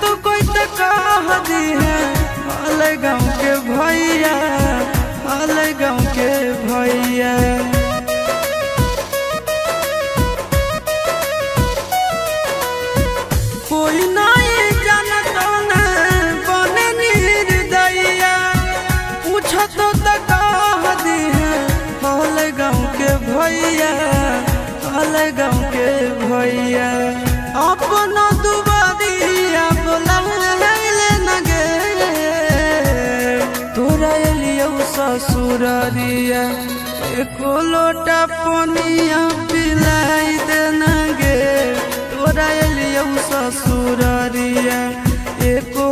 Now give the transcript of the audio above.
तो कोई तो कह दी है हाल गाँव के भैया, हाल गाँव के भैया। कोई नहीं जानता न बने निर्दयिया, पूछो तो कह दी है हाल गाँव के भैया, हाल गाँव के भैया। अपना दुबारिया बोला न गे, तोरा एलियो ससुरारिया, एको लोटा पनिया पिलाई देना गे। तोरा एलियो ससुरारिया, एको